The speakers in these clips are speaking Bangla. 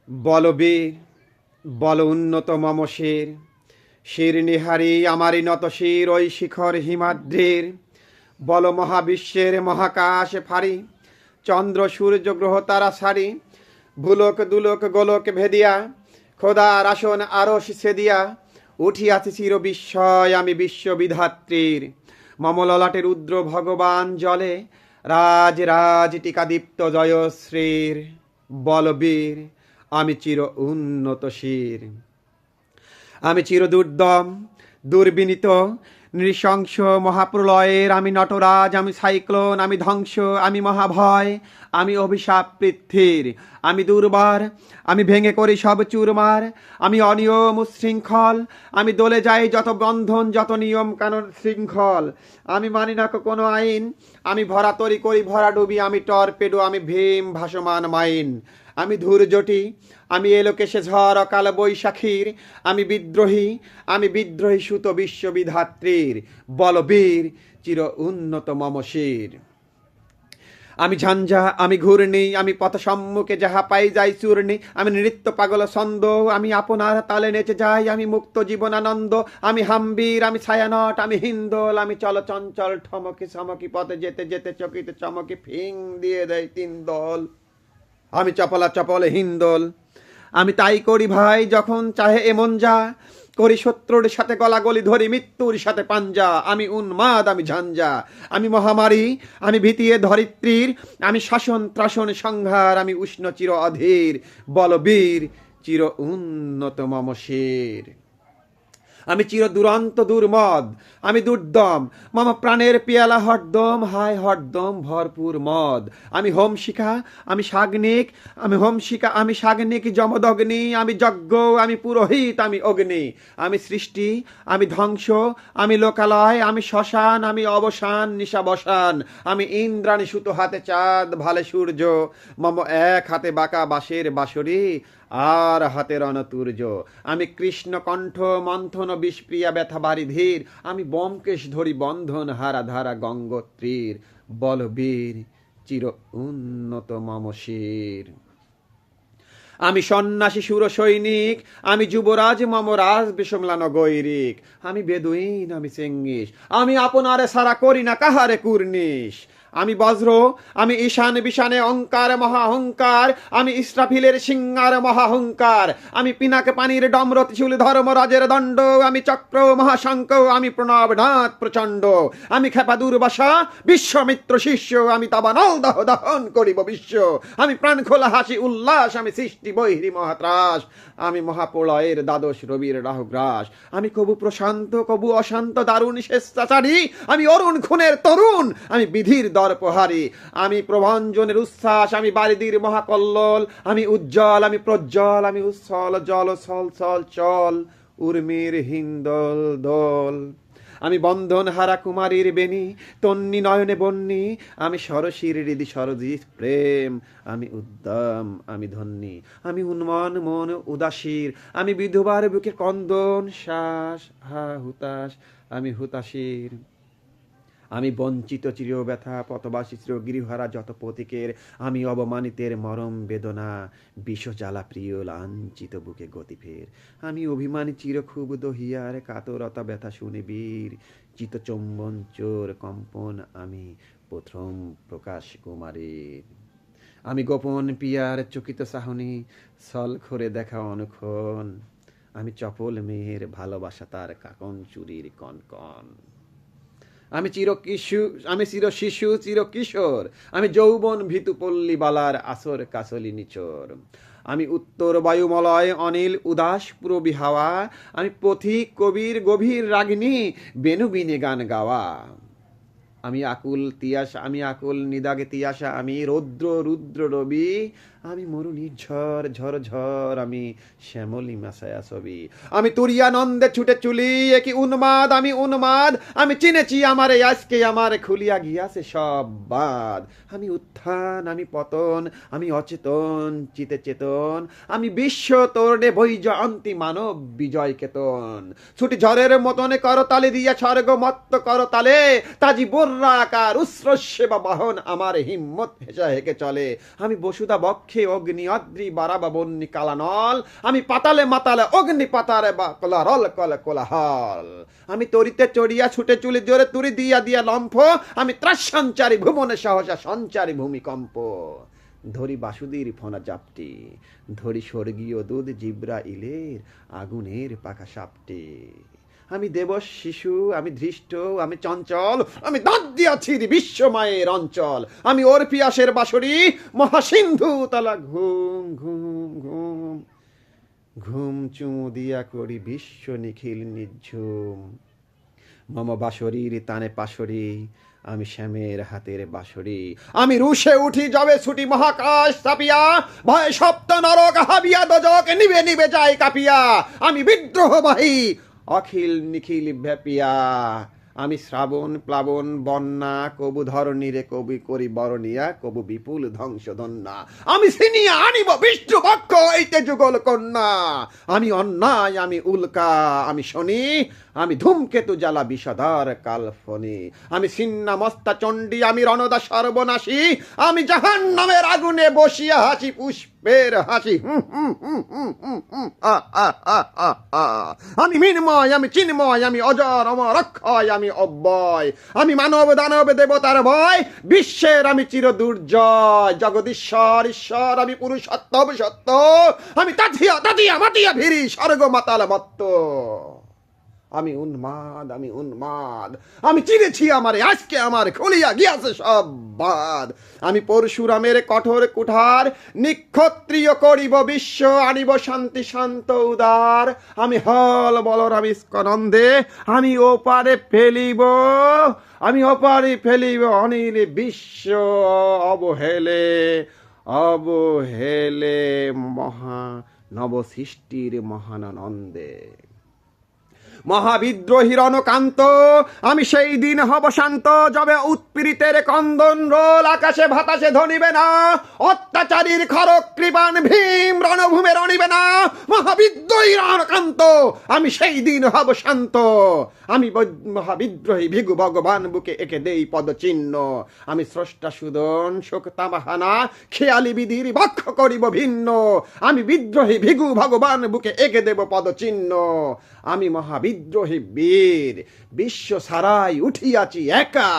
বলবীর বল উন্নত মম শির, শির নিহারি আমারই নত শির ওই শিখর হিমাদ্রির। বল মহাবিশ্বের মহাকাশ ফারি, চন্দ্র সূর্য গ্রহ তারা সারি। ভুলোক দুলোক গোলক ভেদিয়া, খোদার আসন আরশ সেদিয়া। উঠিয়াছি চির বিস্ময় আমি বিশ্ববিধাত্রীর। মম ললাটের রুদ্র ভগবান জলে, রাজ রাজ টিকাদীপ্ত জয়শ্রীর। বলবীর আমি চির উন্নত শির, আমি চির দুর্দম দুর্বিনীত নৃশংস মহাপ্রলয়ের। আমি নটরাজ, আমি সাইক্লোন, আমি ধ্বংস, আমি মহাভয়, আমি অভিশাপ পৃথ্বীর। আমি দুর্বার, আমি ভেঙে করি সব চুরমার। আমি অনিয়ম উচ্ছৃঙ্খল, আমি দলে যাই যত বন্ধন যত নিয়ম কানুন শৃঙ্খল। আমি মানি না কোনো আইন, আমি ভরা তরি করি ভরা ডুবি। আমি টর্পেডো, আমি ভীম ভাসমান মাইন। আমি ধূর্যটি, আমি এলোকেশে ঝড় অকাল বৈশাখীর। আমি বিদ্রোহী, আমি বিদ্রোহী সুত বিশ্ববিধাত্রীর। বলবীর চির উন্নত মম শির। আমি ঝঞ্ঝা, আমি ঘূর্ণি, আমি পথ সম্মুখে যাহা পাই যাই চূর্ণি। আমি নৃত্য পাগল ছন্দ, আমি আপনার তালে নেচে যাই। আমি মুক্ত জীবনানন্দ, আমি হাম্বির, আমি ছায়ানট, আমি হিন্দোল। আমি চল চঞ্চল ঠমকি সমকি পথে যেতে যেতে চকিতে চমকি ফিং দিয়ে দেয় তিন দল। আমি চপলা চপলে হিন্দোল, আমি তাই করি ভাই যখন চাহে এমন যা। করি শত্রুর সাথে গলাগলি ধরি মৃত্যুর সাথে পাঞ্জা। আমি উন্মাদ, আমি ঝঞ্ঝা, আমি মহামারী, আমি ভীতিয়ে ধরিত্রীর। আমি শাসন ত্রাসন সংহার, আমি উষ্ণ চির অধীর। বলবীর চির উন্নত মম শির। আমি চির দুরন্ত দুর্মদ, আমি দুর্দম, মামা প্রাণের পেয়ালা হরদম, হায় হরদম ভরপুর মদ। আমি হোমশিখা, আমি সাগ্নিক, আমি হোমশিখা, আমি সাগ্নিক যমদগ্নি। আমি যজ্ঞ, আমি পুরোহিত, আমি অগ্নি। আমি সৃষ্টি, আমি ধ্বংস, আমি লোকালয়, আমি শ্মশান, আমি অবসান নিশাবসান। আমি ইন্দ্রাণী সুতো হাতে চাঁদ ভালে সূর্য। মম এক হাতে বাঁকা বাঁশের বাঁশরি, আর হাতের অনতুর্য। আমি কৃষ্ণ কণ্ঠ মন্থন বিষপ্রিয়া ব্যথা বাড়ি ধীর। আমি ব্যোমকেশ ধরি বন্ধন হারা ধারা গঙ্গোত্রীর। বলবীর চির উন্নত মম শির। আমি সন্ন্যাসী সুর সৈনিক, আমি যুবরাজ মম রাজ বিষমলান গৈরিক। আমি বেদুইন, আমি চেঙ্গিস, আমি আপনারে সারা করি না কাহারে কুর্নিশ। আমি বজ্র, আমি ঈশান বিশানে অঙ্কার মহাহংকার। আমি ইস্রাফিলের সিংহার মহাহংকার। আমি পিনাক পানির ডম্র ত্রিশূল ধর্মরাজের দণ্ড। আমি চক্র মহাশঙ্খ, আমি প্রণবনাথ প্রচণ্ড। আমি খেপা দুর্বাসা, বিশ্বমিত্র শিষ্য। আমি দাবানল দাহ দহন করিব বিশ্ব। আমি প্রাণ খোলা হাসি উল্লাস, আমি সৃষ্টি বৈরী মহাত্রাস। আমি মহাপ্রলয়ের দ্বাদশ রবির রাহুগ্রাস। আমি কবু প্রশান্ত কবু অশান্ত দারুণ স্বেচ্ছাচারী। আমি অরুণ খুনের তরুণ, আমি বিধির দর্পহারী। আমি প্রভঞ্জনের উচ্ছ্বাস, আমি বারিদির মহাকল্লোল। আমি উজ্জ্বল, আমি প্রজ্জ্বল, আমি উচ্ছল জল সল সল চল উর্মির হিন্দোল দোল। আমি বন্ধন হারা কুমারীর বেণী, তন্নি নয়নে বন্যী। আমি সরসীর হৃদি সরজিৎ প্রেম। আমি উদ্যম, আমি ধন্যী, আমি উন্মন মন উদাসীর। আমি বিধবার বুকে কন্দন শ্বাস হা হুতাশ, আমি হুতাশীর। আমি বঞ্চিত চির ব্যথা পথবাসী চির গৃহহারা যত পথিকের। আমি অবমানিতের মরম বেদনা, বিষ জ্বালা প্রিয় লাঞ্ছিত বুকে গতি ফের। আমি অভিমানী চির ক্ষুব্ধ হিয়ার, কাতরতা ব্যথা শুনে বীর চিতচম্বন চোর কম্পন। আমি প্রথম প্রকাশ কুমারীর। আমি গোপন পিয়ার চকিত চাহনি, ছল খরে দেখা অনুক্ষণ। আমি চপল মেয়ের ভালোবাসা তার কাকন চুরির কনকন। আমি চির শিশু চির কিশোর। আমি যৌবন ভীতু পল্লী বালার আসর কাসলি নিচর। আমি উত্তর বায়ুমলয় অনিল উদাস পুরবী হাওয়া। আমি পথিক কবির গভীর রাগিনী, বেনুবিনে গান গাওয়া। আমি আকুল তিয়াসা, আমি আকুল নিদাগে তিয়াসা। আমি রৌদ্র রুদ্র রবি, আমি মরু নির্ঝর ঝর ঝর। আমি শ্যামলী মাসায়া ছবি। আমি তুরিয়ানন্দে ছুটে চুলি, একই উন্মাদ, আমি উন্মাদ। আমি চিনেছি আমারে আজকে, আমার খুলিয়া গিয়াছে সব বাদ। আমি উত্থান, আমি পতন, আমি অচেতন চিতে চেতন। আমি বিশ্ব তোরণে বই জয়ন্তী মানব বিজয় কেতন। ছুটি ঝড়ের মতনে করতালে দিয়া স্বর্গ মত্ত করতালে। তাজি বর্রাকার উস্রস্যে বা বাহন, আমার হিম্মত হেসা হেকে চলে। আমি বসুদা বক্ষে বক্ষে অগ্নি অদ্রি বারাবা বন্যি কালানল, আমি পাতালে মাতালে অগ্নি পাতারে বা কোলারল কলে কোলাহল, আমি তরিতে চড়িয়া ছুটে চুলি জোরে তুরি দিয়া দিয়া লম্ফ, আমি ত্রাস সঞ্চারী ভুবনে সহসা সঞ্চারী ভূমিকম্প, ধরি বাসুদীর ফনা জাপটি, ধরি স্বর্গীয় দুধ জিব্রা ইলের আগুনের পাকা সাপটি, আমি দেবশ শিশু, আমি ধৃষ্ট, আমি চঞ্চল, আমি দাঁত দিয়াছি বিশ্বমায়ের অঞ্চল, আমি ওর পিয়াসের বাঁশরি মহাসিন্ধু তালা ঘুম ঘুম ঘুম, ঘুম চুমু দিয়া করি বিশ্ব নিখিল নিঝুম, মম বাঁশরীর তানে পাশরি, আমি শ্যামের হাতের বাঁশরি, আমি রুশে উঠি যবে ছুটি মহাকাশ চাপিয়া, ভয় সপ্ত নরক হাবিয়া দজক নিবে নিবে যায় কাঁপিয়া, আমি বিদ্রোহবাহী অখিল নিখিল ব্যাপিয়া, আমি শ্রাবণ প্লাবন বন্যা, কবু ধরণীরে কবি করি বরণিয়া, কবু বিপুল ধ্বংস ধন্যা, আমি সিনিয়া আনিব বিষ্ণু পক্ষ এইতে যুগল কন্যা, আমি অন্যায়, আমি উল্কা, আমি শনি, আমি ধূমকেতু জ্বালা বিষাদার কালফনি, আমি সিন্না মস্তা চণ্ডী, আমি রণদা সর্বনাশী, আমি জাহান্নামের আগুনে বসিয়া হাসি পুষ্পের হাসি, আমি মিন্ময়, আমি চিন্ময়, আমি অজর অমর অক্ষয়, আমি অব্যয়, আমি মানব দানব দেবতার ভয়, বিশ্বের আমি চির দুর্জয়, জগদীশ্বর ঈশ্বর, আমি পুরুষোত্তম সত্য, আমি তাথিয়া তাথিয়া মাতিয়া ভিরি স্বর্গ মাতাল মত্ত, আমি উন্মাদ, আমি উন্মাদ, আমি চিনেছি আমারে আজকে আমার খুলিয়া গিয়াছে সব বাদ, আমি পরশুরামের কঠোর কুঠার, নিক্ষত্রিয় করিব বিশ্ব, আনিব শান্তি শান্ত উদার, আমি হল বলরাম স্কনন্দে, আমি ওপারে ফেলিব, আমি ওপারে ফেলিব অনিল বিশ্ব অবহেলে, অবহেলে মহা নবসৃষ্টির মহানন্দে, মহাবিদ্রোহী রণকান্ত, আমি সেই দিন হব শান্ত, যবে উৎপীড়িতের কন্দন রোল আকাশে বাতাসে ধনিবে না, অত্যাচারীর খড়গ কৃপান ভীম রণভূমে রণিবে না, মহাবিদ্রোহী রণকান্ত, আমি সেই দিন হব শান্ত, আমি মহাবিদ্রোহী ভিগু ভগবান বুকে একে দেই পদচিহ্ন, আমি স্রষ্টা সুদন শোক তামাহানা খেয়ালি বিধির বক্ষ করিব ভিন্ন, আমি বিদ্রোহী ভিগু ভগবান বুকে একে দেব পদচিহ্ন, আমি মহাবিদ্রোহী বীর বিশ্ব সারাই উঠিয়াছি একা,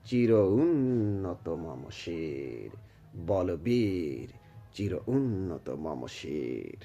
চির উন্নত মম শির, বলবীর চির উন্নত মম শির।